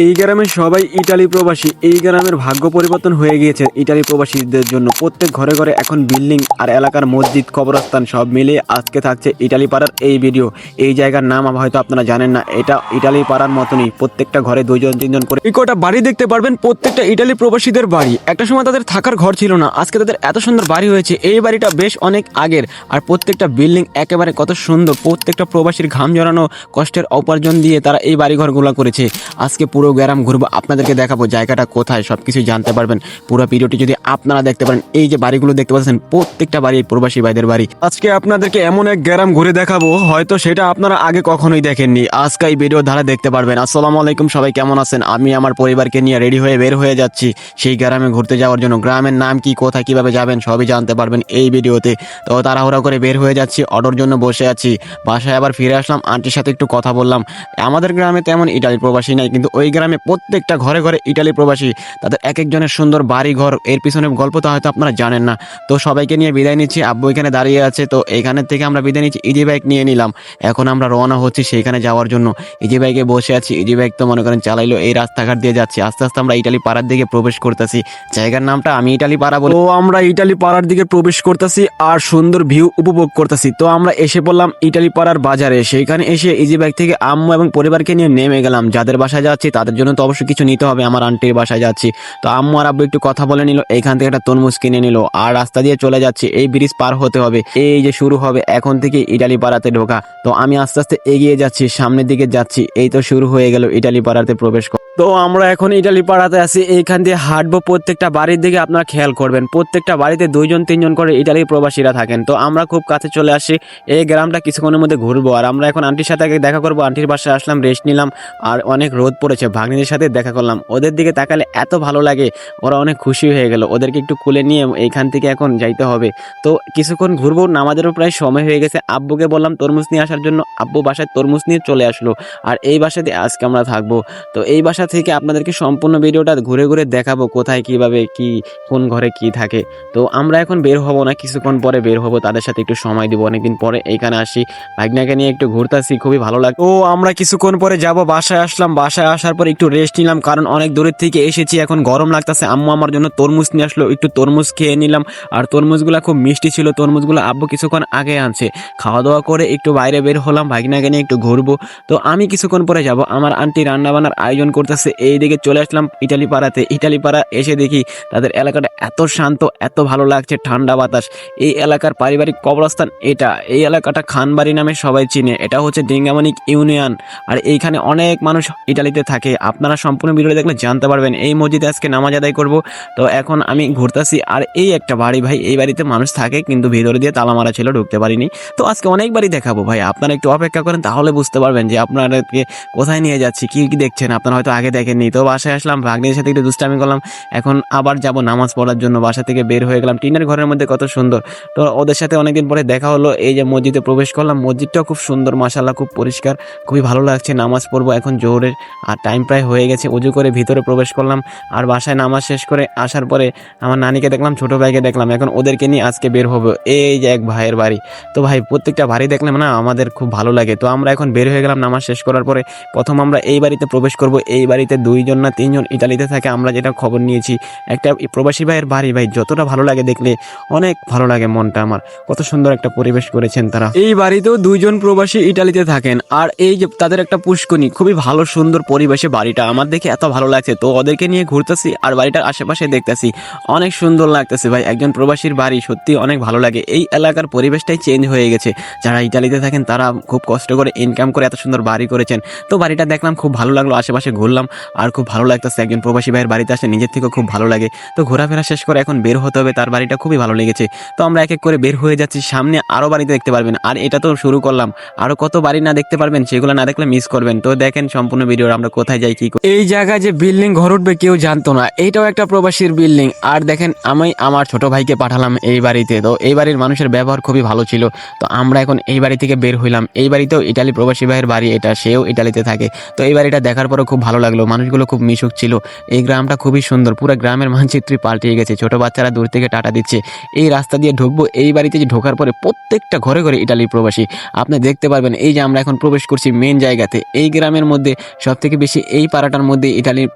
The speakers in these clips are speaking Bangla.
এই গ্রামের সবাই ইটালি প্রবাসী। এই গ্রামের ভাগ্য পরিবর্তন হয়ে গিয়েছে ইটালি প্রবাসীদের জন্য। প্রত্যেক ঘরে ঘরে এখন বিল্ডিং আর এলাকার মসজিদ, কবরস্থান সব মিলিয়ে আজকে থাকছে ইটালি পাড়ার এই ভিডিও। এই জায়গার নাম হয়তো আপনারা জানেন না, এটা ইটালি পাড়ার মতনই। প্রত্যেকটা ঘরে দুইজন তিনজন করে এই কটা বাড়ি দেখতে পারবেন, প্রত্যেকটা ইটালি প্রবাসীদের বাড়ি। একটা সময় তাদের থাকার ঘর ছিল না, আজকে তাদের এত সুন্দর বাড়ি হয়েছে। এই বাড়িটা বেশ অনেক আগের, আর প্রত্যেকটা বিল্ডিং একেবারে কত সুন্দর। প্রত্যেকটা প্রবাসীর ঘাম জড়ানো কষ্টের উপার্জন দিয়ে তারা এই বাড়িঘরগুলো করেছে। আজকে পুরো গ্রাম ঘুরবো, আপনাদেরকে দেখাবো জায়গাটা কোথায়, সবকিছু জানতে পারবেন। পুরো ভিডিওটি যদি আপনারা দেখতে পারেন, এই যে বাড়িগুলো দেখতে পাচ্ছেন প্রত্যেকটা বাড়ি প্রবাসী ভাইদের বাড়ি। আজকে আপনাদেরকে এমন এক গ্রাম ঘুরে দেখাবো, হয়তো সেটা আপনারা আগে কখনোই দেখেননি। আজকে এই ভিডিও ধারা দেখতে পারবেন। আসসালামু আলাইকুম, সবাই কেমন আছেন? আমি আমার পরিবারকে নিয়ে রেডি হয়ে বের হয়ে যাচ্ছি সেই গ্রামে ঘুরতে যাওয়ার জন্য। গ্রামের নাম কি, কোথায়, কিভাবে যাবেন সবই জানতে পারবেন এই ভিডিওতে। তো তাড়াহুড়া করে বের হয়ে যাচ্ছি, অটোর জন্য বসে আছি। বাসায় আবার ফিরে আসলাম, আন্টির সাথে একটু কথা বললাম। আমাদের গ্রামে তেমন ইটালি প্রবাসী নাই, কিন্তু ওই গ্রামে প্রত্যেকটা ঘরে ঘরে ইটালি প্রবাসী। তাদের এক একজনের সুন্দর বাড়ি ঘর, এর পিছনে গল্প তো হয়তো আপনারা জানেন না। তো সবাইকে নিয়ে বিদায় নিচ্ছি। আব্বু এখানে দাঁড়িয়ে আছে, তো এইখানের থেকে আমরা বিদায় নিচ্ছি। ইজি বাইক নিয়ে নিলাম, এখন আমরা রওনা হচ্ছি সেইখানে যাওয়ার জন্য। ইজি বাইকে বসে আছি, ইজি বাইক তো মনে করেন চালাইলো। এই রাস্তাঘাট দিয়ে যাচ্ছি, আস্তে আস্তে আমরা ইটালি পাড়ার দিকে প্রবেশ করতেছি। জায়গার নামটা আমি ইটালি পাড়া বলি। তো আমরা ইটালি পাড়ার দিকে প্রবেশ করতেছি আর সুন্দর ভিউ উপভোগ করতেছি। তো আমরা এসে পড়লাম ইটালি পাড়ার বাজারে। সেইখানে এসে ইজি বাইক থেকে আম্মু এবং পরিবারকে নিয়ে নেমে গেলাম। যাদের বাসায় যাচ্ছি তাদের জন্য তো অবশ্যই কিছু নিতে হবে। আমার আন্টির বাসায় যাচ্ছি, তো আম্মু আর আব্বু একটু কথা বলে নিল, এইখান থেকে একটা তরমুজ কিনে নিল। আর রাস্তা দিয়ে চলে যাচ্ছি, এই ব্রিজ পার হতে হবে। এই যে শুরু হবে এখন থেকে ইটালি পাড়াতে ঢোকা। তো আমি আস্তে আস্তে এগিয়ে যাচ্ছি, সামনের দিকে যাচ্ছি। এই তো শুরু হয়ে গেল ইটালি পাড়াতে প্রবেশ। তো আমরা এখন ইটালি পাড়াতে আছি, এইখান দিয়ে হাঁটবো। প্রত্যেকটা বাড়ির দিকে আপনারা খেয়াল করবেন, প্রত্যেকটা বাড়িতে দুইজন তিনজন করে ইটালি প্রবাসীরা থাকেন। তো আমরা খুব কাছে চলে আসি, এই গ্রামটা কিছুক্ষণের মধ্যে ঘুরবো। আর আমরা এখন আন্টির সাথে আগে দেখা করবো। আন্টির বাসায় আসলাম, রেস্ট নিলাম। আর অনেক রোদ পড়েছে, ভাগ্নিদের সাথে দেখা করলাম। ওদের দিকে তাকালে এত ভালো লাগে, ওরা অনেক খুশি হয়ে গেল। ওদেরকে একটু কোলে নিয়ে এইখান থেকে এখন যাইতে হবে। তো কিছুক্ষণ ঘুরবো, নামাজেরও প্রায় সময় হয়ে গেছে। আব্বুকে বললাম তরমুজ নিয়ে আসার জন্য, আব্বু বাসায় তরমুজ নিয়ে চলে আসলো। আর এই বাসাতে আজকে আমরা থাকবো। তো এই বাসা থেকে আপনাদেরকে সম্পূর্ণ ভিডিওটা ঘুরে ঘুরে দেখাবো, কোথায় কিভাবে কি, কোন ঘরে কি থাকে। তো আমরা এখন বের হব না, কিছুক্ষণ পরে বের হব, তাদের সাথে একটু সময় দিব। অনেকদিন পরে এইখানে আসি, ভাগনাকে নিয়ে একটু ঘুরতেছি, খুবই ভালো লাগে। ও আমরা কিছুক্ষণ পরে যাব, বাসায় আসলাম। বাসায় আসার পর একটু রেস্ট নিলাম, কারণ অনেক দূরের থেকে এসেছি, এখন গরম লাগতেছে। আম্মু আমার জন্য তরমুজ নিয়ে আসলো, একটু তরমুজ খেয়ে নিলাম। আর তরমুজগুলো খুব মিষ্টি ছিল। তরমুজগুলো আব্বু কিছুক্ষণ আগে আনছে। খাওয়া দাওয়া করে একটু বাইরে বের হলাম, ভাগনাকে নিয়ে একটু ঘুরবো। তো আমি কিছুক্ষণ পরে যাব, আমার আন্টি রান্না বান্নার আয়োজন করতেছে। এই দিকে চলে আসলাম ইটালি পাড়াতে। ইটালি পাড়া এসে দেখি তাদের এলাকাটা এত শান্ত, এত ভালো লাগছে, ঠান্ডা বাতাস। এই এলাকার পারিবারিক কবরস্থান এটা। এই এলাকাটা খানবাড়ি নামে সবাই চিনে। এটা হচ্ছে ডিঙ্গামানিক ইউনিয়ন। আর এইখানে অনেক মানুষ ইটালিতে থাকে। আপনারা সম্পূর্ণ ভিডিও দেখলে জানতে পারবেন। এই মসজিদে আজকে নামাজ আদায় করব। তো এখন আমি ঘুরতেছি। আর এই একটা বাড়ি ভাই, এই বাড়িতে মানুষ থাকে, কিন্তু ভিতরে দিয়ে তালা মারা ছিল, ঢুকতে পারিনি। তো আজকে অনেক বাড়ি দেখাবো ভাই, আপনারা একটু অপেক্ষা করেন, তাহলে বুঝতে পারবেন যে আপনাদেরকে কোথায় নিয়ে যাচ্ছি, কি কি দেখছেন আপনারা হয়তো আগে দেখেননি। তো বাসায় আসলাম, ভাগ্নির সাথে একটু দুষ্টামি করলাম। এখন আবার যাব নামাজ পড়ার জন্য, বাসা থেকে বের হয়ে গেলাম। টিনের ঘরের মধ্যে কত সুন্দর। তো ওদের সাথে অনেকদিন পরে দেখা হলো। এই যে মসজিদে প্রবেশ করলাম, মসজিদটাও খুব সুন্দর, মাশাআল্লাহ, খুব পরিষ্কার, খুবই ভালো লাগছে। নামাজ পড়বো এখন জোহরের, আর টাইম প্রায় হয়ে গেছে। উজু করে ভিতরে প্রবেশ করলাম। আর বাসায় নামাজ শেষ করে আসার পরে আমার নানিকে দেখলাম, ছোট ভাইকে দেখলাম। এখন ওদেরকে নিয়ে আজকে বের হবো। এই যে এক ভাইয়ের বাড়ি। তো ভাই প্রত্যেকটা বাড়ি দেখলাম না, আমাদের খুব ভালো লাগে। তো আমরা এখন বের হয়ে গেলাম নামাজ শেষ করার পরে। প্রথম আমরা এই বাড়িতে প্রবেশ করব। এই বাড়িতে দুইজন না তিনজন ইটালিতে থাকে, আমরা যেটা খবর নিয়েছি। একটা প্রবাসী ভাইয়ের বাড়ি, ভাই যতটা ভালো লাগে দেখলে, অনেক ভালো লাগে মনটা আমার। কত সুন্দর একটা পরিবেশ করেছেন তারা। এই বাড়িতেও দুইজন প্রবাসী ইটালিতে থাকেন। আর এই যে তাদের একটা পুষ্কনি, খুবই ভালো সুন্দর পরিবেশে বাড়িটা, আমার দেখে এত ভালো লাগছে। তো ওদেরকে নিয়ে ঘুরতেছি আর বাড়িটার আশেপাশে দেখতেছি, অনেক সুন্দর লাগতেছে ভাই। একজন প্রবাসীর বাড়ি সত্যি অনেক ভালো লাগে। এই এলাকার পরিবেশটাই চেঞ্জ হয়ে গেছে। যারা ইটালিতে থাকেন তারা খুব কষ্ট করে ইনকাম করে এত সুন্দর বাড়ি করেছেন। তো বাড়িটা দেখলাম, খুব ভালো লাগলো, আশেপাশে ঘুরলাম আর খুব ভালো লাগতেছে। একজন প্রবাসী ভাইয়ের বাড়িতে আসলে নিজের থেকেও খুব ভালো লাগে। তো ঘোরাফেরা শেষ করে এখন বের হতে হবে, তার বাড়িটা খুবই ভালো লেগেছে। তো আমরা এক এক করে বের হয়ে যাচ্ছি, সামনে আরও বাড়িতে দেখতে পারবেন। আর এটা তো শুরু করলাম, আরও কত বাড়ি না দেখতে পারবেন, সেগুলো না দেখলে মিস করবেন। তো দেখেন সম্পূর্ণ ভিডিও আমরা কোথায় যাই কি। এই জায়গায় যে বিল্ডিং ঘর উঠবে কেউ জানতো না, এইটাও একটা প্রবাসীর বিল্ডিং। আর দেখেন আমি আমার ছোট ভাইকে পাঠালাম এই বাড়িতে। তো এই বাড়ির মানুষের ব্যবহার খুবই ভালো ছিল। তো আমরা এখন এই বাড়ি থেকে বের হইলাম। এই বাড়িতেও ইটালি প্রবাসী ভাইয়ের বাড়ি এটা, সেও ইটালিতে থাকে। তো এই বাড়িটা দেখার পরে খুব ভালো লাগলো। লাগলো, মানুষগুলো খুব মিশুক ছিল। এই গ্রামটা খুবই সুন্দর, পুরো গ্রামের মানচিত্রই পাল্টিয়ে গেছে। ছোট বাচ্চারা দূর থেকে টাটা দিচ্ছে। এই রাস্তা দিয়ে ঢুকবো, এই বাড়িতে যে ঢোকার পরে প্রত্যেকটা ঘরে ঘরে ইটালি প্রবাসী আপনি দেখতে পারবেন। এই যে আমরা এখন প্রবেশ করছি মেন জায়গাতে, এই গ্রামের মধ্যে সব থেকে বেশি এই পাড়াটার মধ্যে ইটালির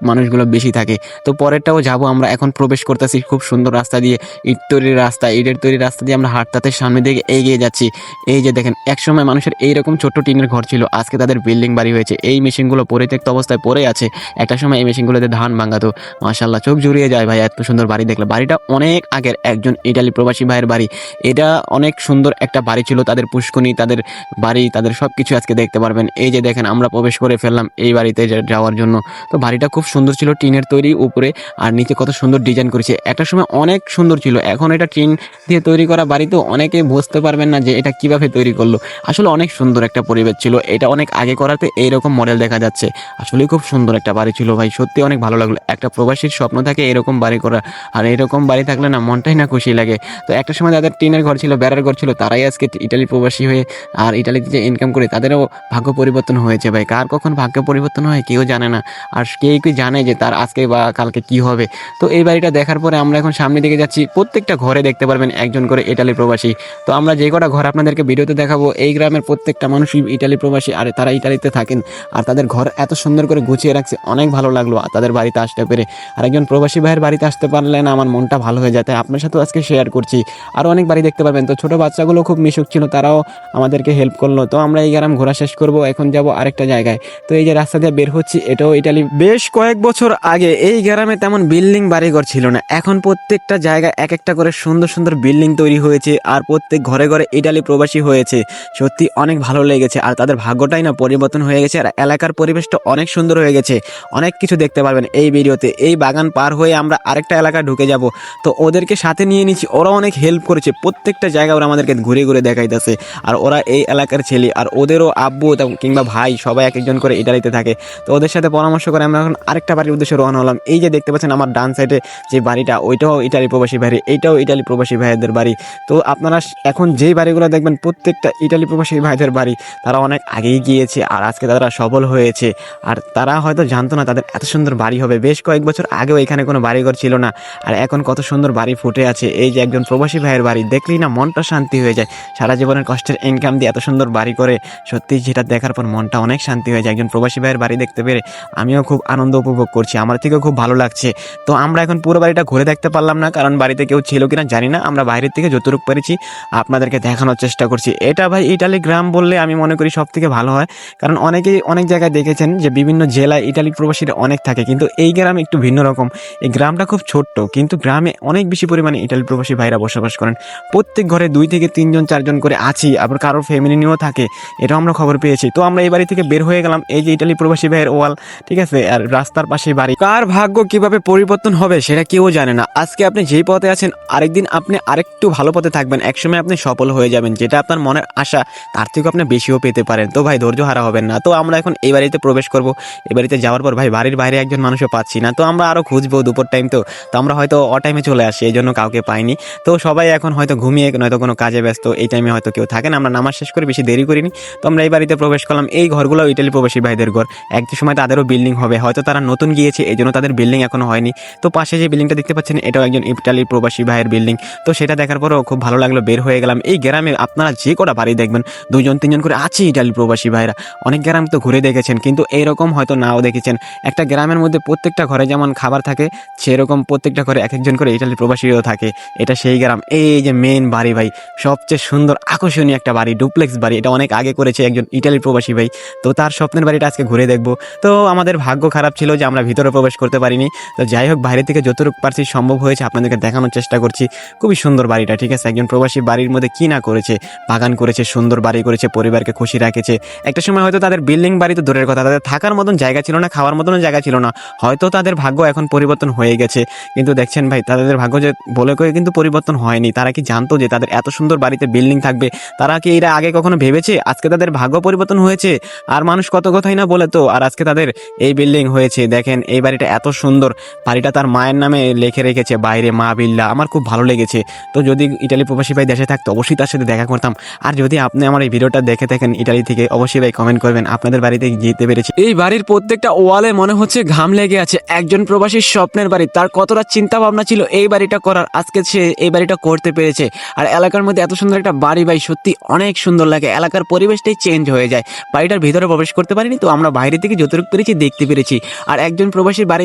মানুষগুলো বেশি থাকে। তো পরেরটাও যাব আমরা, এখন প্রবেশ করতেছি খুব সুন্দর রাস্তা দিয়ে, ইটের তৈরি রাস্তা দিয়ে আমরা হাঁটতে সামনে দিকে এগিয়ে যাচ্ছি। এই যে দেখেন, একসময় মানুষের এইরকম ছোট্ট টিনের ঘর ছিল, আজকে তাদের বিল্ডিং বাড়ি হয়েছে। এই মেশিনগুলো পরিত্যক্ত অবস্থায় পড়ে আছে, একটা সময় এই মেশিনগুলোতে ধান ভাঙাতো। মাশাআল্লাহ, চোখ জুড়িয়ে যায় ভাই, এত সুন্দর বাড়ি দেখলে। বাড়িটা অনেক আগের একজন ইটালি প্রবাসী ভাইয়ের বাড়ি। এটা অনেক সুন্দর একটা বাড়ি ছিল, তাদের পুষ্কনি, তাদের বাড়ি, তাদের সব কিছু আজকে দেখতে পারবেন। এই যে দেখেন, আমরা প্রবেশ করে ফেললাম এই বাড়িতে যাওয়ার জন্য। তো বাড়িটা খুব সুন্দর ছিল, টিনের তৈরি, উপরে আর নিচে কত সুন্দর ডিজাইন করেছে। একটা সময় অনেক সুন্দর ছিল, এখন এটা টিন দিয়ে তৈরি করা বাড়ি, তো অনেকে বুঝতে পারবেন না যে এটা কিভাবে তৈরি করলো। আসলে অনেক সুন্দর একটা পরিবেশ ছিল, এটা অনেক আগে করাতে এইরকম মডেল দেখা যাচ্ছে। আসলে খুব সুন্দর একটা বাড়ি ছিল ভাই, সত্যি অনেক ভালো লাগলো। একটা প্রবাসীর স্বপ্ন থাকে এরকম বাড়ি করা, আর এরকম বাড়ি থাকলে না মনটাই না খুশি লাগে। তো একটা সময় যাদের টিনের ঘর ছিল, বেড়ার ঘর ছিল, তারাই আজকে ইটালি প্রবাসী হয়ে আর ইটালিতে যে ইনকাম করে তাদেরও ভাগ্য পরিবর্তন হয়েছে ভাই। কার কখন ভাগ্য পরিবর্তন হয় কেউ জানে না, আর কেউ কি জানে যে তার আজকে বা কালকে কি হবে। তো এই বাড়িটা দেখার পরে আমরা এখন সামনের দিকে যাচ্ছি, প্রত্যেকটা ঘরে দেখতে পারবেন একজন করে ইটালি প্রবাসী। তো আমরা যে কটা ঘর আপনাদেরকে ভিডিওতে দেখাবো, এই গ্রামের প্রত্যেকটা মানুষই ইটালি প্রবাসী, আর তারা ইটালিতে থাকেন, আর তাদের ঘর এত সুন্দর করে গুছিয়ে রাখছে, অনেক ভালো লাগলো তাদের বাড়িতে আসতে পেরে। আর একজন প্রবাসী ভাইয়ের বাড়িতে আসতে পারলে না আমার মনটা ভালো হয়ে যায়, তাই আপনার সাথেও আজকে শেয়ার করছি। আর অনেক বাড়ি দেখতে পারবেন। তো ছোট বাচ্চাগুলো খুব মিশুক ছিল, তারাও আমাদেরকে হেল্প করলো। তো আমরা এই গ্রাম ঘোরা শেষ করব, এখন যাব আরেকটা জায়গায়। তো এই যে রাস্তা দিয়ে বের হচ্ছি, এটাও ইটালি। বেশ কয়েক বছর আগে এই গ্রামে তেমন বিল্ডিং বাড়িঘর ছিল না, এখন প্রত্যেকটা জায়গায় এক একটা করে সুন্দর সুন্দর বিল্ডিং তৈরি হয়েছে, আর প্রত্যেক ঘরে ঘরে ইটালি প্রবাসী হয়েছে। সত্যি অনেক ভালো লেগেছে, আর তাদের ভাগ্যটাই না পরিবর্তন হয়ে গেছে, আর এলাকার পরিবেশটা অনেক সুন্দর হয়ে গেছে। অনেক কিছু দেখতে পারবেন এই ভিডিওতে। এই বাগান পার হয়ে আমরা আরেকটা এলাকায় ঢুকে যাব, তো ওদেরকে সাথে নিয়ে নিচ্ছি। ওরা অনেক হেল্প করেছে, প্রত্যেকটা জায়গায় ওরা আমাদেরকে ঘুরে ঘুরে দেখাইতেছে। আর ওরা এই এলাকার ছেলে, আর ওদেরও আব্বু কিংবা ভাই সবাই এক একজন করে ইটালিতে থাকে। তো ওদের সাথে পরামর্শ করে আমরা এখন আরেকটা বাড়ির উদ্দেশ্যে রওনা হলাম। এই যে দেখতে পাচ্ছেন আমার ডান সাইডে যে বাড়িটা, ওইটাও ইটালি প্রবাসী বাড়ি, এইটাও ইটালি প্রবাসী ভাইদের বাড়ি। তো আপনারা এখন যেই বাড়িগুলো দেখবেন প্রত্যেকটা ইটালি প্রবাসী ভাইদের বাড়ি। তারা অনেক আগেই গিয়েছে, আর আজকে তারা সফল হয়েছে। আর তারা হয়তো জানতো না তাদের এত সুন্দর বাড়ি হবে। বেশ কয়েক বছর আগেও এখানে কোনো বাড়িঘর ছিল না, আর এখন কত সুন্দর বাড়ি ফুটে আছে। এই যে একজন প্রবাসী ভাইয়ের বাড়ি দেখলেই না মনটা শান্তি হয়ে যায়। সারা জীবনের কষ্টের ইনকাম দিয়ে এত সুন্দর বাড়ি করে, সত্যি যেটা দেখার পর মনটা অনেক শান্তি হয়ে যায়। একজন প্রবাসী ভাইয়ের বাড়ি দেখতে পেরে আমিও খুব আনন্দ উপভোগ করছি, আমার থেকেও খুব ভালো লাগছে। তো আমরা এখন পুরো বাড়িটা ঘুরে দেখতে পারলাম না, কারণ বাড়িতে কেউ ছিল কিনা জানি না। আমরা বাইরের থেকে যতটুকু পেরেছি আপনাদেরকে দেখানোর চেষ্টা করছি। এটা ভাই ইটালি গ্রাম বললে আমি মনে করি সব থেকে ভালো হয়, কারণ অনেকেই অনেক জায়গায় দেখেছেন যে বিভিন্ন জেলায় ইটালি প্রবাসীরা অনেক থাকে, কিন্তু এই গ্রামে একটু ভিন্ন রকম। এই গ্রামটা খুব ছোট্ট, কিন্তু গ্রামে অনেক বেশি পরিমাণে ইটালি প্রবাসী ভাইরা বসবাস করেন। প্রত্যেক ঘরে 2 থেকে 3 জন 4 জন করে আছি, আবার কারোর ফ্যামিলি নিয়েও থাকে, এটাও আমরা খবর পেয়েছি। তো আমরা এই বাড়ি থেকে বের হয়ে গেলাম। এই যে ইটালি প্রবাসী ভাইয়ের ওয়াল, ঠিক আছে, আর রাস্তার পাশে বাড়ি। কার ভাগ্য কিভাবে পরিবর্তন হবে সেটা কেউ জানে না। আজকে আপনি যেই পথে আছেন, আরেকদিন আপনি আরেকটু ভালো পথে থাকবেন, একসময় আপনি সফল হয়ে যাবেন। যেটা আপনার মনের আশা তার থেকে আপনি বেশিও পেতে পারেন। তো ভাই ধৈর্য হারা হবেন না। তো আমরা এখন এই বাড়িতে প্রবেশ করব। এই বাড়িতে যাওয়ার পর ভাই বাড়ির বাইরে একজন মানুষও পাচ্ছি না, তো আমরা আরও খুঁজবো। দুপুর টাইম তো আমরা হয়তো অটাইমে চলে আসি, এই জন্য কাউকে পাইনি। তো সবাই এখন হয়তো ঘুমিয়ে, নয়তো কোনো কাজে ব্যস্ত, এই টাইমে হয়তো কেউ থাকেন। আমরা নামাজ শেষ করে বেশি দেরি করিনি, তো আমরা এই বাড়িতে প্রবেশ করলাম। এই ঘরগুলো ইটালি প্রবাসী ভাইদের ঘর, এক সময় তাদেরও বিল্ডিং হবে, হয়তো তারা নতুন গিয়েছে এই জন্য তাদের বিল্ডিং এখনো হয়নি। তো পাশে যে বিল্ডিংটা দেখতে পাচ্ছেন, এটাও একজন ইটালি প্রবাসী ভাইয়ের বিল্ডিং। তো সেটা দেখার পরও খুব ভালো লাগলো, বের হয়ে গেলাম। এই গ্রামে আপনারা যে কটা বাড়ি দেখবেন 2 জন 3 জন করে আছে ইটালি প্রবাসী ভাইরা। অনেক গ্রাম তো ঘুরে দেখেছেন, কিন্তু এইরকম হয়তো নাও দেখেছেন। একটা গ্রামের মধ্যে প্রত্যেকটা ঘরে যেমন খাবার থাকে, সেরকম প্রত্যেকটা ঘরে এক একজন করে ইটালি প্রবাসীও থাকে। এটা সেই গ্রাম। এই যে মেন বাড়ি ভাই, সবচেয়ে সুন্দর আকর্ষণীয় একটা বাড়ি, ডুপ্লেক্স বাড়ি। এটা অনেক আগে করেছে একজন ইটালি প্রবাসী ভাই। তো তার স্বপ্নের বাড়িটা আজকে ঘুরে দেখবো। তো আমাদের ভাগ্য খারাপ ছিল যে আমরা ভিতরে প্রবেশ করতে পারিনি। তো যাই হোক, বাইরে থেকে যতটুকু পারছি সম্ভব হয়েছে আপনাদেরকে দেখানোর চেষ্টা করছি। খুবই সুন্দর বাড়িটা, ঠিক আছে। একজন প্রবাসী বাড়ির মধ্যে কি না করেছে, বাগান করেছে, সুন্দর বাড়ি করেছে, পরিবারকে খুশি রাখেছে। একটা সময় হয়তো তাদের বিল্ডিং বাড়ি তো দূরের কথা, তাদের থাকার মতন জায়গা ছিল না, খাওয়ার মতন জায়গা ছিল না। হয়তো তাদের ভাগ্য এখন পরিবর্তন হয়ে গেছে, কিন্তু দেখছেন ভাই তাদের ভাগ্য যে বলে কয়ে কিন্তু পরিবর্তন হয়নি। তারা কি জানতো যে তাদের এত সুন্দর বাড়িতে বিল্ডিং থাকবে? তারা কি এরা আগে কখনো ভেবেছে? আজকে তাদের ভাগ্য পরিবর্তন হয়েছে। আর মানুষ কত কথাই না বলে, তো আর আজকে তাদের এই বিল্ডিং হয়েছে। দেখেন এই বাড়িটা এত সুন্দর, বাড়িটা তার মায়ের নামে লিখে রেখেছে বাইরে, মা বিল্লা। আমার খুব ভালো লেগেছে। তো যদি ইটালি প্রবাসী ভাই দেশে থাকতো অবশ্যই তার সাথে দেখা করতাম। আর যদি আপনি আমার এই ভিডিওটা দেখে থাকেন ইটালি থেকে, অবশ্যই ভাই কমেন্ট করবেন আপনাদের বাড়িতে যেতে পেরেছি। এই বাড়ির প্রত্যেক প্রত্যেকটা ওয়ালে মনে হচ্ছে ঘাম লেগে আছে। একজন প্রবাসীর স্বপ্নের বাড়ি, তার কতটা চিন্তা ভাবনা ছিল এই বাড়িটা করার, আজকে সে এই বাড়িটা করতে পেরেছে। আর এলাকার মধ্যে এত সুন্দর একটা বাড়ি ভাই, সত্যি অনেক সুন্দর লাগে, এলাকার পরিবেশটাই চেঞ্জ হয়ে যায়। বাড়িটার ভিতরে প্রবেশ করতে পারিনি, তো আমরা বাইরে থেকে যতটুকু পেরেছি দেখতে পেরেছি। আর একজন প্রবাসীর বাড়ি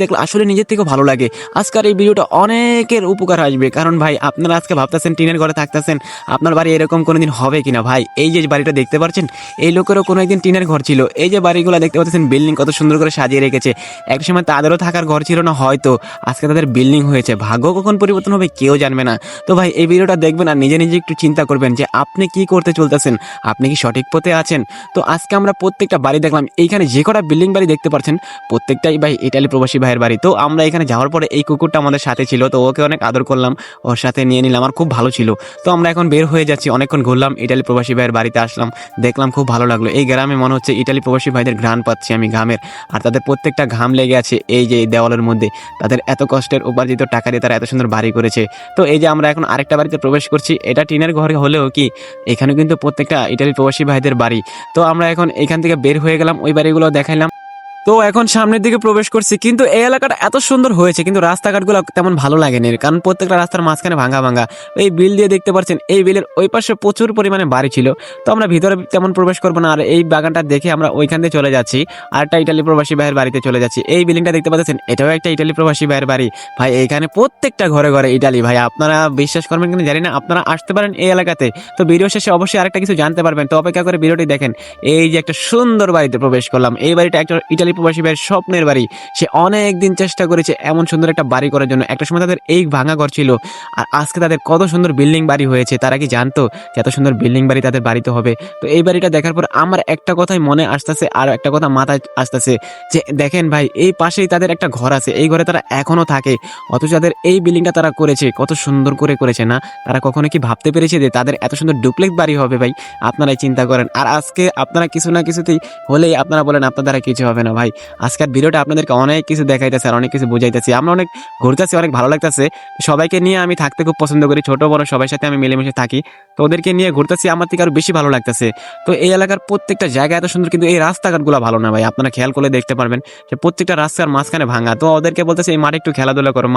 দেখলে আসলে নিজের থেকেও ভালো লাগে। আজকের এই ভিডিওটা অনেকের উপকার আসবে, কারণ ভাই আপনারা আজকে ভাবতেছেন টিনের ঘরে থাকতেছেন, আপনার বাড়ি এরকম কোনোদিন হবে কিনা। ভাই এই যে বাড়িটা দেখতে পাচ্ছেন, এই লোকেরও কোনো একদিন টিনের ঘর ছিল। এই যে বাড়িগুলো দেখতে পাচ্ছেন, বিল্ডিং কত সুন্দর করে সাজিয়ে রেখেছে। একটা সময় তাদেরও থাকার ঘর ছিল না, হয়তো আজকে তাদের বিল্ডিং হয়েছে। ভাগ্য কখন পরিবর্তন হবে কেউ জানবে না। তো ভাই এই ভিডিওটা দেখবেন আর নিজে নিজে একটু চিন্তা করবেন যে আপনি কি করতে চলতেছেন, আপনি কি সঠিক পথে আছেন। তো আজকে আমরা প্রত্যেকটা বাড়ি দেখলাম, এইখানে যে কটা বিল্ডিং বাড়ি দেখতে পাচ্ছেন প্রত্যেকটাই ভাই ইটালি প্রবাসী ভাইয়ের বাড়ি। তো আমরা এখানে যাওয়ার পরে এই কুকুরটা আমাদের সাথে ছিল, তো ওকে অনেক আদর করলাম, ওর সাথে নিয়ে নিলাম, আর খুব ভালো ছিল। তো আমরা এখন বের হয়ে যাচ্ছি, অনেকক্ষণ ঘুরলাম, ইটালি প্রবাসী ভাইয়ের বাড়িতে আসলাম, দেখলাম খুব ভালো লাগলো। এই গ্রামে মনে হচ্ছে ইটালি প্রবাসী ভাইদের ঘ্রাণ পাচ্ছি আমি, ঘামের। আর তাদের প্রত্যেকটা ঘাম লেগে আছে এই যে এই দেওয়ালের মধ্যে, তাদের এত কষ্টের উপার্জিত টাকা দিয়ে তারা এত সুন্দর বাড়ি করেছে। তো এই যে আমরা এখন আরেকটা বাড়িতে প্রবেশ করছি, এটা টিনের ঘর হলেও কি এখানে কিন্তু প্রত্যেকটা ইটালি প্রবাসী ভাইদের বাড়ি। তো আমরা এখন এখান থেকে বের হয়ে গেলাম, ওই বাড়িগুলো দেখাইলাম। তো এখন সামনের দিকে প্রবেশ করছি, কিন্তু এই এলাকাটা এত সুন্দর হয়েছে, কিন্তু রাস্তাঘাটগুলো তেমন ভালো লাগেনি, কারণ প্রত্যেকটা রাস্তার মাঝখানে ভাঙা ভাঙা। এই বিল দিয়ে দেখতে পাচ্ছেন, এই বিলের ওই পাশে প্রচুর পরিমাণে বাড়ি ছিল। তো আমরা ভিতরে তেমন প্রবেশ করবো না, আর এই বাগানটা দেখে আমরা ওইখান দিয়ে চলে যাচ্ছি, আর একটা ইটালি প্রবাসী ভাইয়ের বাড়িতে চলে যাচ্ছি। এই বিল্ডিংটা দেখতে পাচ্ছেন, এটাও একটা ইটালি প্রবাসী ভাইয়ের বাড়ি। ভাই এইখানে প্রত্যেকটা ঘরে ঘরে ইটালি। ভাই আপনারা বিশ্বাস করবেন কিনা জানি না, আপনারা আসতে পারেন এই এলাকাতে, তো ভিডিও শেষে অবশ্যই আরেকটা কিছু জানতে পারবেন। তো অপেক্ষা করে ভিডিওটি দেখেন। এই যে একটা সুন্দর বাড়িতে প্রবেশ করলাম, এই বাড়িটা একটা ইটালি প্রবাসী ভাইয়ের স্বপ্নের বাড়ি। সে অনেক দিন চেষ্টা করেছে এমন সুন্দর একটা বাড়ি করার জন্য। একটা সময় তাদের এই ভাঙা ঘর ছিল, আর আজকে তাদের কত সুন্দর বিল্ডিং বাড়ি হয়েছে। তারা কি জানতো যে এত সুন্দর বিল্ডিং বাড়ি তাদের বাড়িতে হবে? তো এই বাড়িটা দেখার পর আমার একটা কথাই মনে আসতেছে, আর একটা কথা মাথায় আসতেছে, যে দেখেন ভাই এই পাশেই তাদের একটা ঘর আছে, এই ঘরে তারা এখনো থাকে, অথচ তাদের এই বিল্ডিংটা তারা করেছে, কত সুন্দর করে করেছে না? তারা কখনো কি ভাবতে পেরেছে যে তাদের এত সুন্দর ডুপ্লেক্স বাড়ি হবে? ভাই আপনারাই চিন্তা করেন। আর আজকে আপনারা কিছু না কিছুতেই হলেই আপনারা বলেন আপনার দ্বারা কিছু হবে না। ভাই আজকের ভিডিওটা আপনাদেরকে অনেক কিছু দেখাইতেছে আর অনেক কিছু বুঝাইতেছি, আমরা অনেক ঘুরতেছি, অনেক ভালো লাগতেছে। সবাইকে নিয়ে আমি থাকতে খুব পছন্দ করি, ছোট বড় সবার সাথে আমি মিলেমিশে থাকি, তো ওদেরকে নিয়ে ঘুরতেছি, আমার থেকে আরো বেশি ভালো লাগতেছে। তো এই এলাকার প্রত্যেকটা জায়গা এত সুন্দর, কিন্তু এই রাস্তাঘাটগুলো ভালো না ভাই। আপনারা খেয়াল করলে দেখতে পারবেন যে প্রত্যেকটা রাস্তার মাঝখানে ভাঙা। তো ওদেরকে বলতেছে এই মাঠে একটু খেলাধুলা করো,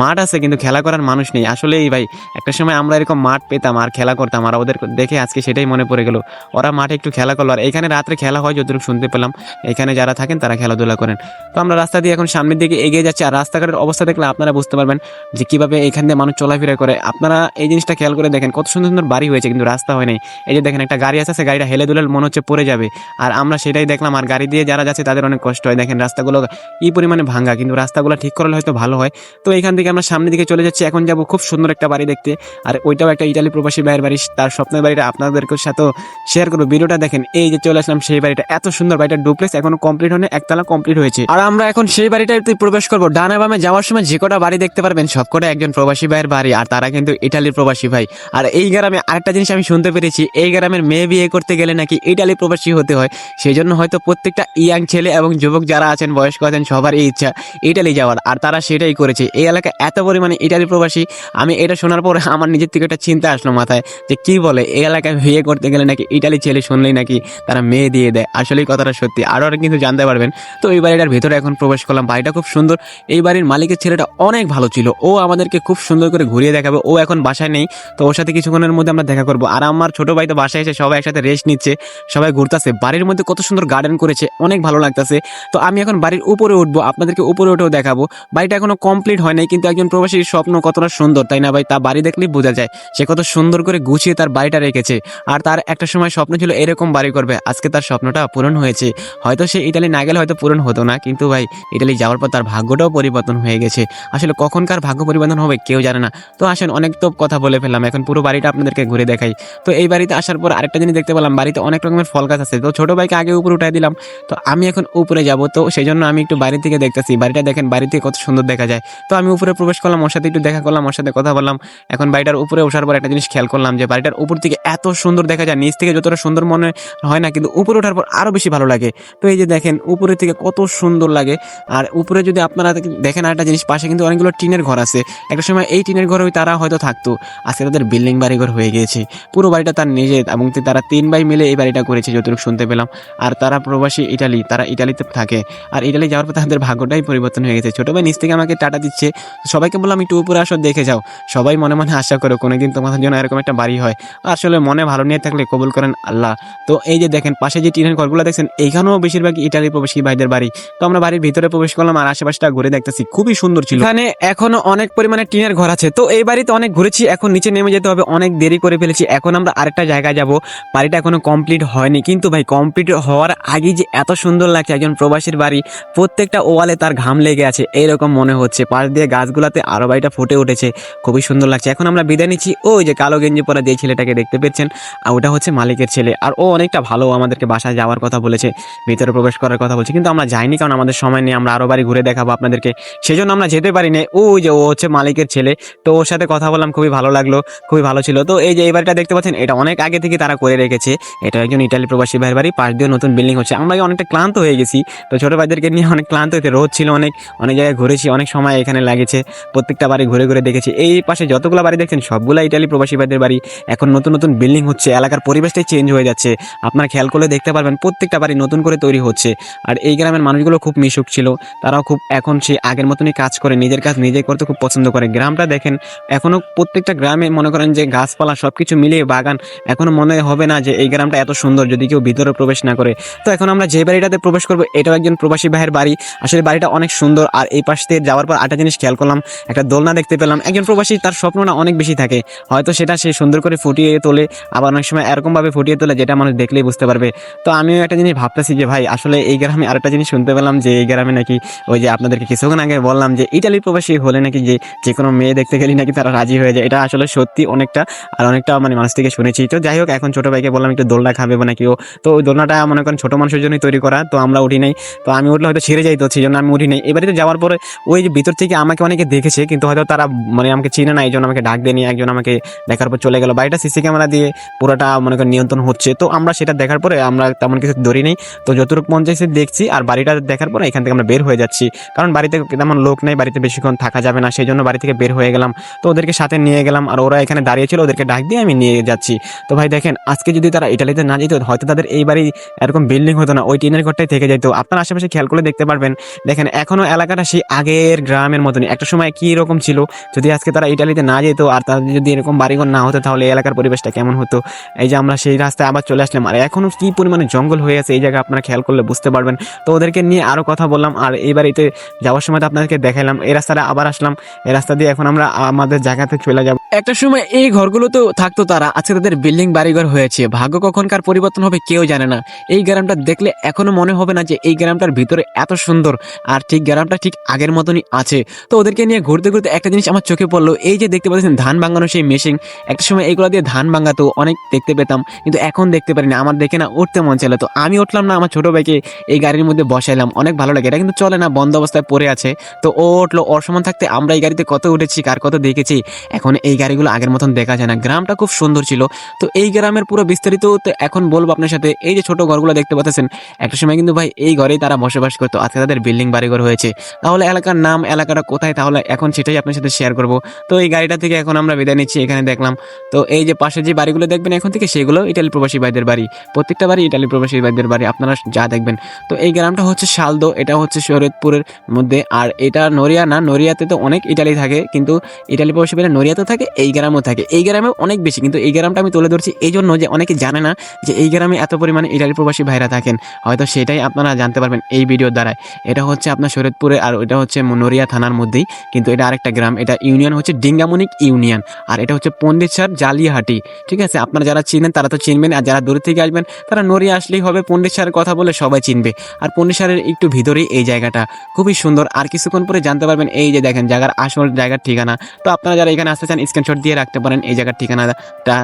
মাঠ আছে কিন্তু খেলা করার মানুষ নেই। আসলে এই ভাই একটা সময় আমরা এরকম মাঠ পেতাম আর খেলা করতাম, আর ওদের দেখে আজকে সেটাই মনে পড়ে গেল। ওরা মাঠে একটু খেলা করলো, আর এখানে রাত্রে খেলা হয় যতটুকু শুনতে পেলাম, এখানে যারা থাকেন তারা খেলাধুলা করেন। তো আমরা রাস্তা দিয়ে এখন সামনের দিকে এগিয়ে যাচ্ছি, আর রাস্তাঘাটের অবস্থা দেখলে আপনারা বুঝতে পারবেন যে কিভাবে এখান দিয়ে মানুষ চলাফেরা করে। আপনারা এই জিনিসটা খেয়াল করে দেখেন, কত সুন্দর সুন্দর বাড়ি হয়েছে কিন্তু রাস্তা হয় নাই। এই যে দেখেন একটা গাড়ি আছে, সে গাড়িটা হেলে দুলে মনে হচ্ছে পড়ে যাবে, আর আমরা সেটাই দেখলাম। আর গাড়ি দিয়ে যারা যাচ্ছে তাদের অনেক কষ্ট হয়। দেখেন রাস্তাগুলো কি পরিমাণে ভাঙা, কিন্তু রাস্তাগুলো ঠিক করলে হয়তো ভালো হয়। তো এখান থেকে আমরা সামনের দিকে চলে যাচ্ছি, এখন যাবো খুব সুন্দর একটা বাড়ি দেখতে, আর ওইটাও একটা ইটালি প্রবাসী ভাইয়ের বাড়ি। তার স্বপ্নের বাড়িটা আপনাদের সাথেও শেয়ার করবো, ভিডিওটা দেখেন। এই যে চলে আসলাম সেই বাড়িটা, এত সুন্দর বাড়িটা, ডুপ্লেক্স এখনো কমপ্লিট হয়নি, একতলা কমপ্লিট হয়েছে। আর আমরা এখন সেই বাড়িটাতে প্রবেশ করবো। ডানে বামে যাওয়ার সময় যে কটা বাড়ি দেখতে পারবেন সবকটা একজন প্রবাসী ভাইয়ের বাড়ি, আর তারা কিন্তু ইটালির প্রবাসী ভাই। আর এই গ্রামে আরেকটা জিনিস আমি শুনতে পেরেছি, এই গ্রামের মেয়ে বিয়ে করতে গেলে নাকি ইটালি প্রবাসী হতে হয়। সেই জন্য হয়তো প্রত্যেকটা ইয়াং ছেলে এবং যুবক যারা আছেন, বয়স্ক আছেন, সবার এই ইচ্ছা ইটালি যাওয়ার, আর তারা সেটাই করেছে। এই এলাকায় এত পরিমাণে ইটালি প্রবাসী, আমি এটা শোনার পরে আমার নিজের থেকে একটা চিন্তা আসলো মাথায়, যে কি বলে এই এলাকায় বিয়ে করতে গেলে নাকি ইটালি ছেলে শুনলেই নাকি তারা মেয়ে দিয়ে দেয়। আসলেই কথাটা সত্যি, আরও কিন্তু জানতে পারবেন। তো এই বাড়িটার ভেতরে এখন প্রবেশ করলাম, বাড়িটা খুব সুন্দর। এই বাড়ির মালিকের ছেলেটা অনেক ভালো ছিল, ও আমাদেরকে খুব সুন্দর করে ঘুরিয়ে দেখাবে। ও এখন বাসায় নেই, তো ওর সাথে কিছুক্ষণের মধ্যে আমরা দেখা করবো। আর আমার ছোট ভাই তো বাসায় এসে সবাই একসাথে রেস্ট নিচ্ছে, সবাই ঘুরতেছে। বাড়ির মধ্যে কত সুন্দর গার্ডেন করেছে, অনেক ভালো লাগতেছে। তো আমি এখন বাড়ির উপরে উঠবো, আপনাদেরকে উপরে উঠেও দেখাবো। বাড়িটা এখনো কমপ্লিট হয় নাই, কিন্তু একজন প্রবাসীর স্বপ্ন কতটা সুন্দর, তাই না ভাই? তার বাড়ি দেখলেই বোঝা যায় সে কত সুন্দর করে গুছিয়ে তার বাড়িটা রেখেছে। আর তার একটা সময় স্বপ্ন ছিল এরকম বাড়ি করবে, আজকে তার স্বপ্নটা পূরণ হয়েছে। হয়তো সে ইটালি না গেলে হয়তো পূরণ হতো না, কিন্তু ভাই ইটালি যাওয়ার পর তার ভাগ্যটাও পরিবর্তন হয়ে গেছে। আসলে কখনকার ভাগ্য পরিবর্তন হবে কেউ জানে না। তো আসেন, অনেক তো কথা বলে ফেললাম, এখন পুরো বাড়িটা আপনাদেরকে ঘুরে দেখাই। তো এই বাড়িতে আসার পর আরেকটা জিনিস দেখতে পেলাম, বাড়িতে অনেক রকমের ফল গাছ আছে। তো ছোট ভাইকে আগে উপরে উঠাই দিলাম, তো আমি এখন উপরে যাব, তো সেই জন্য আমি একটু বাইরে থেকে দেখতেছি। বাড়িটা দেখেন, বাড়ি থেকে কত সুন্দর দেখা যায়। তো আমি উপরে প্রবেশ করলাম, ওর সাথে একটু দেখা করলাম, ওর সাথে কথা বললাম। এখন বাড়িটার উপরে ওঠার পর একটা জিনিস খেয়াল করলাম, যে বাড়িটার উপর থেকে এত সুন্দর দেখা যায়, নিচ থেকে যতটা সুন্দর মনে হয় না, কিন্তু উপরে ওঠার পর আরো বেশি ভালো লাগে। তো এই যে দেখেন উপরে থেকে কত সুন্দর লাগে। আর উপরে যদি আপনারা দেখেন আরেকটা জিনিস, পাশে কিন্তু অনেকগুলো টিনের ঘর আছে। একটা সময় এই টিনের ঘরে তারা হয়তো থাকতো, আজকে তাদের বিল্ডিং বাড়িঘর হয়ে গিয়েছে। পুরো বাড়িটা তার নিজের, এবং তারা 3 ভাই মিলে এই বাড়িটা করেছে যতটুকু শুনতে পেলাম। আর তারা প্রবাসী ইটালি, তারা ইটালিতে থাকে। আর ইটালি যাওয়ার পর তাদের ভাগ্যটাই পরিবর্তন হয়ে গেছে। ছোট ভাই নিচ থেকে আমাকে টাটা দিচ্ছে, সবাইকে বললাম একটু উপরে আসো, দেখে যাও। সবাই মনে মনে আশা করো কোনোদিন তোমাদের জন্য এরকম একটা বাড়ি হয়। আসলে মনে ভালো নিয়ে থাকলে কবুল করেন আল্লাহ। তো এই যে দেখেন পাশে যে টিনের ঘরগুলো দেখছেন, এইখানেও বেশিরভাগ ইটালি প্রবাসী ভাইদের বাড়ি। তো আমরা বাড়ির ভিতরে প্রবেশ করলাম আর আশেপাশটা ঘুরে দেখতেছি, খুবই সুন্দর ছিল। এখানে এখনো অনেক পরিমাণে টিনের ঘর আছে। তো এই বাড়িতে অনেক ঘুরেছি, এখন নিচে নেমে যেতে হবে, অনেক দেরি করে ফেলেছি। এখন আমরা আরেকটা জায়গায় যাব। বাড়িটা এখনো কমপ্লিট হয়নি, কিন্তু ভাই কমপ্লিট হওয়ার আগে যে এত সুন্দর লাগছে, একজন প্রবাসীর বাড়ি, প্রত্যেকটা ওয়ালে তার ঘাম লেগে আছে এইরকম মনে হচ্ছে। পাশ দিয়ে গাছগুলাতে আরো বাড়িটা ফুটে উঠেছে, খুবই সুন্দর লাগছে। এখন আমরা বিদায় নিচ্ছি। ওই যে কালো গেঞ্জি পরা যে ছেলেটাকে দেখতে পেয়েছেন, আর ওটা হচ্ছে মালিকের ছেলে। আর ও অনেকটা ভালো, আমাদেরকে বাসায় যাওয়ার কথা বলেছে, ভিতরে প্রবেশ করার কথা বলছে, কিন্তু আমরা যাইনি কারণ আমাদের সময় নেই। আমরা আরো বাড়ি ঘুরে দেখাবো আপনাদেরকে, সেজন্য আমরা যেতে পারিনি। ওই যে ও হচ্ছে মালিকের ছেলে, তো ওর সাথে কথা বললাম, খুবই ভালো লাগলো, খুবই ভালো ছিল। তো এই যে এই বাড়িটা দেখতে পাচ্ছেন, এটা অনেক আগে থেকে তারা করে রেখেছে। এটা একজন ইটালি প্রবাসী ভাইয়ের বাড়ি, পাশ দিয়ে নতুন বিল্ডিং হচ্ছে। আমরা অনেকটা ক্লান্ত হয়ে গেছি, তো ছোট ভাইদেরকে নিয়ে অনেক ক্লান্ত হয়েছে, রোদ ছিল অনেক, অনেক জায়গায় ঘুরেছি, অনেক সময় এখানে লাগেছে, প্রত্যেকটা বাড়ি ঘুরে ঘুরে দেখেছি। এই পাশে যতগুলো বাড়ি দেখছেন সবগুলো ইটালি প্রবাসী ভাইদের বাড়ি। এখন নতুন নতুন বিল্ডিং হচ্ছে, এলাকার পরিবেশটাই চেঞ্জ হয়ে যাচ্ছে। আপনারা খেয়াল করলে দেখতে পারবেন প্রত্যেকটা বাড়ি নতুন করে তৈরি হচ্ছে। আর এই গ্রামের মানুষগুলো খুব মিশুক ছিল, তারাও খুব এখন সে আগের মতনই কাজ করে, নিজের কাজ নিজে করতে খুব পছন্দ করে। গ্রামটা দেখেন এখনো প্রত্যেকটা গ্রামে মনে করেন যে গাছপালা সবকিছু মিলিয়ে বাগান, এখনো মনে হবে না যে এই গ্রামটা এত সুন্দর যদি কেউ ভিতরে প্রবেশ না করে। তো এখন আমরা যে বাড়িটাতে প্রবেশ করবো, এটাও একজন প্রবাসী ভাইয়ের বাড়ি। আসলে বাড়িটা অনেক সুন্দর। আর এই পাশ থেকে যাওয়ার পর একটা জিনিস খেয়াল করলাম, একটা দোলনা দেখতে পেলাম। একজন প্রবাসী তার স্বপ্নটা অনেক বেশি থাকে, হয়তো সেটা সে সুন্দর করে ফুটিয়ে তোলে, আবার অনেক সময় এরকম ভাবে ফুটিয়ে তোলে যেটা মানুষ দেখলেই বুঝতে পারবে। তো আমিও একটা জিনিস ভাবতেছি যে ভাই আসলে এই গ্রামে আরেকটা জিনিস শুনতে পেলাম যে এই গ্রামে নাকি, ওই যে আপনাদেরকে কিছুক্ষণ আগে বললাম যে ইটালি প্রবাসী হলে নাকি যে কোনো মেয়ে দেখতে গেলে নাকি তারা রাজি হয়ে যায়। এটা আসলে সত্যি অনেকটা, আর অনেকটা মানে মানুষ থেকে শুনেছি। তো যাই হোক, এখন ছোট ভাইকে বললাম একটু দোলনা খাবে বা নাকি ও, তো ওই দোলনাটা মনে করেন ছোট মানুষের জন্যই তৈরি করা, তো আমরা উঠি নাই। তো আমি উঠলে হয়তো ছিঁড়ে যাইতো, সেই জন্য আমি উঠি নাই। এবারে যাওয়ার পরে ওই যে ভিতর থেকে আমাকে অনেকে দেখেছে, কিন্তু হয়তো তারা মানে আমাকে চিনে না, এই জন্য আমাকে ডাক দেয়নি। একজন আমাকে দেখার পর চলে গেল। বাড়িটা সিসি ক্যামেরা দিয়ে পুরোটা মনে করেন নিয়ন্ত্রণ হচ্ছে, তো আমরা সেটা দেখার পরে আমরা তেমন কিছু ধরি নেই। তো যতটুকু মন চাইছে দেখছি, আর বাড়িটা দেখার পরে এখান থেকে আমরা বের হয়ে যাচ্ছি, কারণ বাড়িতে তেমন লোক নেই, বাড়িতে বেশিক্ষণ থাকা যাবে না, সেই জন্য বাড়ি থেকে বের হয়ে গেলাম। তো ওদেরকে সাথে নিয়ে গেলাম, আর ওরা এখানে দাঁড়িয়েছিল, ওদেরকে ডাক দিয়ে আমি নিয়ে যাচ্ছি। তো ভাই দেখেন, আজকে যদি তারা ইটালিতে না যেত, হয়তো তাদের এই বাড়ি এরকম বিল্ডিং হতো না, ওই টিনের ঘরটাই থেকে যেত। আপনার আশেপাশে খেয়াল করে দেখতে পারবেন, দেখেন এখনো এলাকাটা সেই আগের গ্রামের মতনই। একটা সময় কি রকম ছিল, যদি আজকে তারা ইটালিতে না যেত আর তাদের যদি এরকম বাড়িঘর না হতো, তাহলে এই এলাকার পরিবেশটা কেমন হতো। এই যে আমরা সেই রাস্তায় আবার চলে আসলাম, আর এখনো কি পরিমাণে জঙ্গল হয়ে আছে এই জায়গা, আপনারা খেয়াল করলে বুঝতে পারবেন। তো ওদেরকে নিয়ে আরো কথা বললাম, আর এই বাড়িতে যাওয়ার সময় তো আপনাদেরকে দেখাইলাম। এই রাস্তাটা আবার আসলাম, এই রাস্তা দিয়ে এখন আমরা আমাদের জায়গাতে চলে যাব। একটা সময় এই ঘরগুলোতেও থাকতো তারা, আজকে তাদের বিল্ডিং বাড়িঘর হয়েছে। ভাগ্য কখনকার পরিবর্তন হবে কেউ জানে না। এই গ্রামটা দেখলে এখনো মনে হবে না যে এই গ্রামটার ভিতরে এত সুন্দর, আর ঠিক গ্রামটা ঠিক আগের মতনই আছে। তো ওদেরকে নিয়ে ঘুরতে ঘুরতে একটা জিনিস আমার চোখে পড়লো, এই যে দেখতে পাচ্ছেন ধান ভাঙানো সেই মেশিন, একটা সময় এইগুলো দিয়ে ধান ভাঙাতো, অনেক দেখতে পেতাম, কিন্তু এখন দেখতে পারি না। আমার দেখে না উঠতে মন চাইলো, তো আমি উঠলাম না, আমার ছোট ভাইকে এই গাড়ির মধ্যে বসাইলাম। অনেক ভালো লাগে, এটা কিন্তু চলে না, বন্ধ অবস্থায় পড়ে আছে। তো ও উঠলো, ওর সমান থাকতে আমরা এই গাড়িতে কত উঠেছি, কার কত দেখেছি। এখন এই গাড়িগুলো আগের মতন দেখা যায় না। গ্রামটা খুব সুন্দর ছিল। তো এই গ্রামের পুরো বিস্তারিত এখন বলবো আপনার সাথে। এই যে ছোট ঘরগুলো দেখতে পাচ্ছেন, একটা সময় কিন্তু ভাই এই ঘরেই তারা বসবাস করতো, আজকে তাদের বিল্ডিং বাড়িঘর হয়েছে। তাহলে এলাকার নাম, এলাকাটা কোথায়, তাহলে এখন সেটাই আপনার সাথে শেয়ার করবো। তো এই গাড়িটা থেকে এখন আমরা বিদায় নিচ্ছি, এখানে দেখলাম। তো এই যে পাশে যে বাড়িগুলো দেখবেন এখন থেকে, সেগুলো ইটালি প্রবাসী ভাইদের বাড়ি, প্রত্যেকটা বাড়ি ইটালি প্রবাসী ভাইদের বাড়ি, আপনারা যা দেখবেন। তো এই গ্রামটা হচ্ছে শালদো, এটা হচ্ছে শরীয়তপুরের মধ্যে। আর এটা নড়িয়া না, নড়িয়াতে তো অনেক ইটালি থাকে, কিন্তু ইটালি প্রবাসী ভাইরা নড়িয়াতেও থাকে, এই গ্রামেও থাকে। এই গ্রামেও অনেক বেশি, কিন্তু এই গ্রামটা আমি তুলে ধরছি এই জন্য যে অনেকে জানে না যে এই গ্রামে এত পরিমাণে ইটালি প্রবাসী ভাইরা থাকেন। হয়তো সেটাই আপনারা জানতে পারবেন এই ভিডিওর দ্বারাই। এটা হচ্ছে আপনার শরীয়তপুরে, আর এটা হচ্ছে নড়িয়া থানার মধ্যেই, কিন্তু এটা আরেকটা গ্রাম। এটা ইউনিয়ন হচ্ছে ডিঙ্গামনিক ইউনিয়ন, আর এটা হচ্ছে পন্ডিতসার জালিয়াহাটি। ঠিক আছে, আপনারা যারা চিনেন তারা তো চিনবেন, আর যারা দূর থেকে আসবেন তারা নড়িয়া আসলেই হবে, পন্ডিতসারের কথা বলে সবাই চিনবে। আর পন্ডিতসারের একটু ভিতরেই এই জায়গাটা, খুবই সুন্দর। আর কিছুক্ষণ পরে জানতে পারবেন এই যে দেখেন জায়গার আসল জায়গার ঠিকানা। তো আপনারা যারা এখানে আসতে চান স্ক্রিনে স্ক্রিনশট দিয়ে রাখতে পারেন এই জায়গার ঠিকানাটা,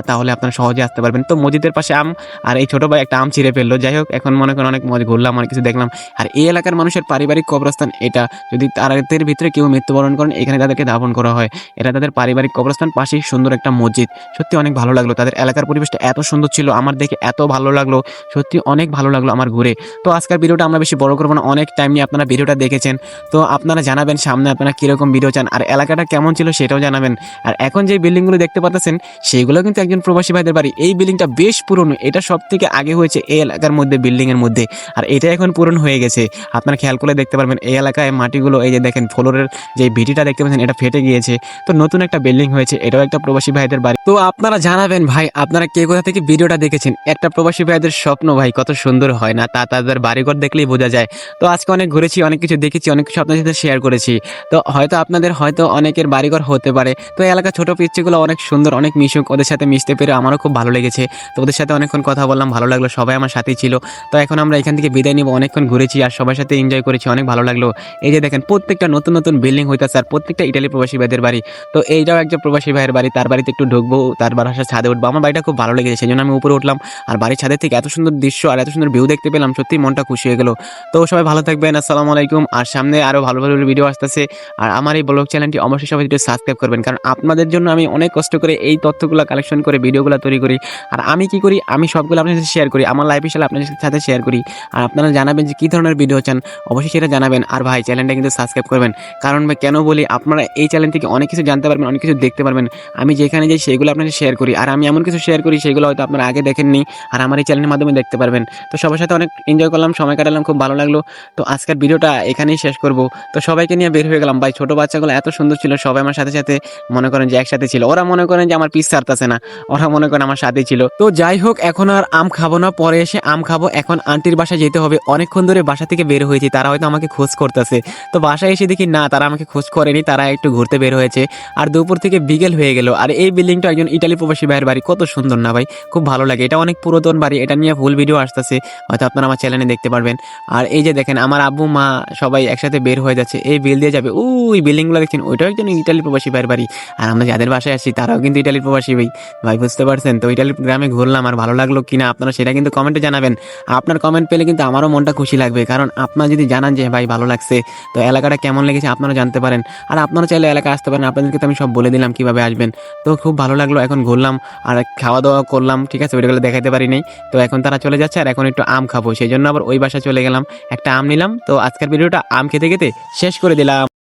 তাহলে আপনারা সহজে আসতে পারবেন। তো মসজিদের পাশে আম, আর এই ছোট ভাই একটা আম ছিঁড়ে ফেললো। যাই হোক, এখন মনে করেন অনেক মজা ঘুরলাম, অনেক কিছু দেখলাম। আর এই এলাকার মানুষের পারিবারিক কবরস্থান এটা। যদি তাদের ভিতরে কেউ মৃত্যুবরণ করেন, এখানে তাদেরকে দাফন করা হয়। এটা তাদের পারিবারিক কবরস্থান, পাশেই সুন্দর একটা মসজিদ। সত্যি অনেক ভালো লাগলো, তাদের এলাকার পরিবেশটা এত সুন্দর ছিল, আমার দেখে এত ভালো লাগলো, সত্যি অনেক ভালো লাগলো আমার ঘুরে। তো আজকের ভিডিওটা আমরা বেশি বড় করবো না, অনেক টাইম নিয়ে আপনারা ভিডিওটা দেখেছেন। তো আপনারা জানাবেন সামনে আপনারা কিরকম ভিডিও চান, আর এলাকাটা কেমন ছিল সেটাও জানাবেন। আর এখন যে বিল্ডিংগুলো দেখতে পাচ্ছেন সেগুলো কিন্তু একজন প্রবাসী ভাইদের বাড়ি। এই বিল্ডিংটা বেশ পুরনো, এটা সব থেকে আগে হয়েছে এই এলাকার মধ্যে, বিল্ডিং এর মধ্যে। আর এটা এখন পুরনো হয়ে গেছে, আপনারা খেয়াল করে দেখতে পারবেন এই এলাকায় মাটিগুলো, এই যে দেখেন ফ্লোরের যে ভিটিটা দেখতে পাচ্ছেন এটা ফেটে গিয়েছে। তো নতুন একটা বিল্ডিং হয়েছে, এটাও একটা প্রবাসী ভাইদের বাড়ি। তো আপনারা জানাবেন ভাই আপনারা কে কোথা থেকে ভিডিওটা দেখেছেন। একটা প্রবাসী ভাইদের স্বপ্ন ভাই কত সুন্দর হয় না, তাদের বাড়িঘর দেখলেই বোঝা যায়। তো আজকে অনেক ঘুরেছি, অনেক কিছু দেখেছি, অনেক কিছু আপনাদের সাথে শেয়ার করেছি। তো হয়তো আপনাদের হয়তো অনেকের বাড়িঘর হতে পারে। তো এই এলাকা ছোট পিচ্ছিগুলো অনেক সুন্দর, অনেক মিশুক, ওদের সাথে মিশতে পেরে আমারও খুব ভালো লেগেছে। তো ওদের সাথে অনেকক্ষণ কথা বললাম, ভালো লাগলো, সবাই আমার সাথেই ছিল। তো এখন আমরা এখান থেকে বিদায় নিব, অনেকক্ষণ ঘুরেছি আর সবার সাথে এনজয় করেছি, অনেক ভালো লাগলো। এই যে দেখেন প্রত্যেকটা নতুন নতুন বিল্ডিং হইতেছে, আর প্রত্যেকটা ইটালি প্রবাসী ভাইদের বাড়ি। তো এইটাও একজন প্রবাসী ভাইয়ের বাড়ি, তার বাড়িতে একটু ঢুকবো, তার বাসার ছাদে উঠবো। আমার বাড়িটা খুব ভালো লেগেছে, সেই জন্য আমি উপরে উঠলাম। আর বাড়ির ছাদের থেকে এত সুন্দর দৃশ্য আর এত সুন্দর ভিউ দেখতে পেলাম, সত্যি মনটা খুশি হয়ে গেল। তো সবাই ভালো থাকবেন, আসসালামু আলাইকুম। আর সামনে আরো ভালো ভালো ভিডিও আসতেছে। আর আমার এই ব্লগ চ্যানেলটি অবশ্যই সবাই একটু সাবস্ক্রাইব করবেন, কারণ আপনাদের জন্য আমি অনেক কষ্ট করে এই তথ্যগুলো কালেকশন করে ভিডিওগুলো তৈরি করি। আর আমি কি করি, আমি সবগুলো আপনাদের সাথে শেয়ার করি, আমার লাইফ স্টাইল আপনাদের সাথে শেয়ার করি। আর আপনারা জানাবেন যে কী ধরনের ভিডিও চান, অবশ্যই সেটা জানাবেন। আর ভাই চ্যানেলটা কিন্তু সাবস্ক্রাইব করবেন, কারণ ভাই কেন বলি, আপনারা এই চ্যানেল থেকে অনেক কিছু জানতে পারবেন, অনেক কিছু দেখতে পারবেন। আমি যেখানে যাই সেগুলো আপনাদের শেয়ার করি, আর আমি এমন কিছু শেয়ার করি সেগুলো হয়তো আপনারা আগে দেখেননি, আর আমার এই চ্যানেলের মাধ্যমে দেখতে পারবেন। তো সবার সাথে অনেক এনজয় করলাম, সময় কাটালাম, খুব ভালো লাগলো। তো আজকের ভিডিওটা এখানেই শেষ করব। তো সবাইকে নিয়ে বের হয়ে গেলাম ভাই, ছোট বাচ্চাগুলো এত সুন্দর ছিল, সবাই আমার সাথে সাথে মনে করেন যে একসাথে ছিল। ওরা মনে করেন যে আমার পিস ছাড়তেছে না, ওরা মনে করেন আমার সাথেই ছিল। তো যাই হোক, এখন আর আম খাবো না, পরে এসে আম খাবো। এখন আন্টির বাসায় যেতে হবে, অনেকক্ষণ ধরে বাসা থেকে বের হয়েছি, তারা হয়তো আমাকে খোঁজ করতেছে। তো বাসায় এসে দেখি না, তারা আমাকে খোঁজ করেনি, তারা একটু ঘুরতে বের হয়েছে। আর দুপুর থেকে বিকেল হয়ে গেল। আর এই বিল্ডিংটা একজন ইটালি প্রবাসী ভাইয়ের বাড়ি, কত সুন্দর না ভাই, খুব ভালো লাগে। এটা অনেক পুরাতন বাড়ি, এটা নিয়ে ফুল ভিডিও আসতেছে, হয়তো আপনারা আমার চ্যানেলে দেখতে পারবেন। আর এই যে দেখেন আমার আব্বু মা সবাই একসাথে বের হয়ে যাচ্ছে, এই বিল দিয়ে যাবে। ওই বিল্ডিংগুলো দেখছেন, ওইটাও একজন ইটালি প্রবাসী ভাইয়ের বাড়ি। আর আমরা যাদের বাসায় আসছি তারাও কিন্তু ইটালি প্রবাসী ভাই, ভাই বুঝতে পারছেন। তো ইটালি গ্রামে ঘুরলাম, আর ভালো লাগলো কিনা আপনারা সেটা কিন্তু কমেন্টে জানাবেন। আপনার কমেন্ট পেলে কিন্তু আমারও মনটা খুশি লাগবে, কারণ আপনারা যদি জানান যে ভাই ভালো লাগছে, তো এলাকাটা কেমন লেগেছে আপনারা জানতে পারেন। আর আপনারা চাইলে এলাকা আসতে পারেন, আপনাদেরকে তো আমি সব বলে দিলাম কিভাবে আসবেন। তো খুব ভালো লাগলো, এখন ঘুরলাম আর খাওয়া দাওয়া করলাম, ঠিক আছে, ওইটাগুলো দেখাতে পারি নাই। তো এখন তারা চলে যাচ্ছে, আর এখন একটু আম খাবো, সেই জন্য আবার ওই বাসায় চলে গেলাম, একটা আম নিলাম। তো আজকের ভিডিওটা আম খেতে খেতে শেষ করে দিলাম।